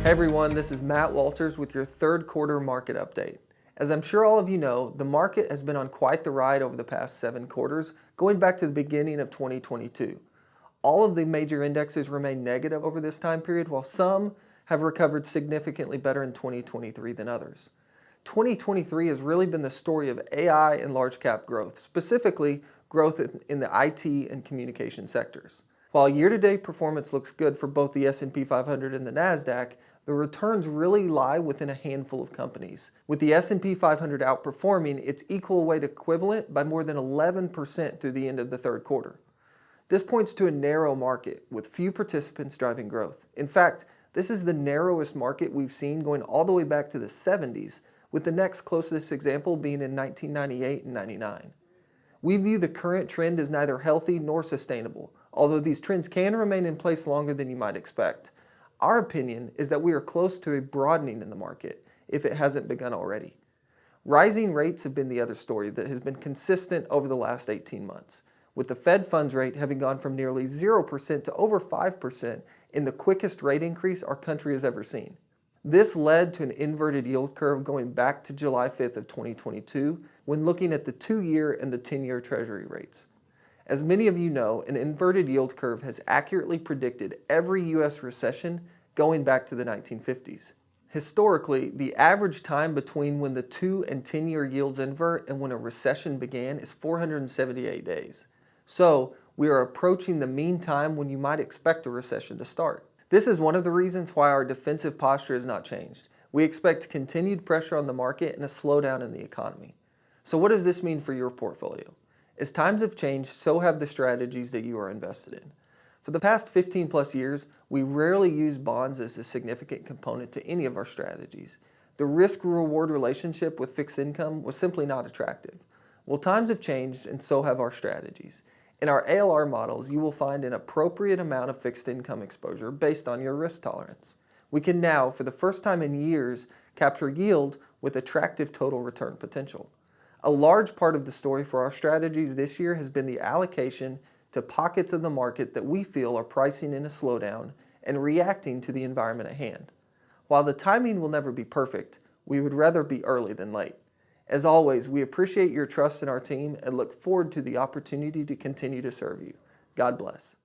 Hey everyone, this is Matt Walters with your third quarter market update. As I'm sure all of you know, the market has been on quite the ride over the past 7 quarters, going back to the beginning of 2022. All of the major indexes remain negative over this time period, while some have recovered significantly better in 2023 than others. 2023 has really been the story of AI and large cap growth, specifically growth in the IT and communication sectors. While year-to-date performance looks good for both the S&P 500 and the NASDAQ, the returns really lie within a handful of companies, with the S&P 500 outperforming its equal weight equivalent by more than 11% through the end of the third quarter. This points to a narrow market with few participants driving growth. In fact, this is the narrowest market we've seen going all the way back to the 70s, with the next closest example being in 1998 and 99. We view the current trend as neither healthy nor sustainable, although these trends can remain in place longer than you might expect. Our opinion is that we are close to a broadening in the market, if it hasn't begun already. Rising rates have been the other story that has been consistent over the last 18 months, with the Fed funds rate having gone from nearly 0% to over 5% in the quickest rate increase our country has ever seen. This led to an inverted yield curve going back to July 5th of 2022 when looking at the 2-year and the 10-year Treasury rates. As many of you know, an inverted yield curve has accurately predicted every U.S. recession going back to the 1950s. Historically, the average time between when the 2- and 10-year yields invert and when a recession began is 478 days. So, we are approaching the mean time when you might expect a recession to start. This is one of the reasons why our defensive posture has not changed. We expect continued pressure on the market and a slowdown in the economy. So what does this mean for your portfolio? As times have changed, so have the strategies that you are invested in. For the past 15 plus years, we rarely use bonds as a significant component to any of our strategies. The risk-reward relationship with fixed income was simply not attractive. Well, times have changed and so have our strategies. In our ALR models, you will find an appropriate amount of fixed income exposure based on your risk tolerance. We can now, for the first time in years, capture yield with attractive total return potential. A large part of the story for our strategies this year has been the allocation to pockets of the market that we feel are pricing in a slowdown and reacting to the environment at hand. While the timing will never be perfect, we would rather be early than late. As always, we appreciate your trust in our team and look forward to the opportunity to continue to serve you. God bless.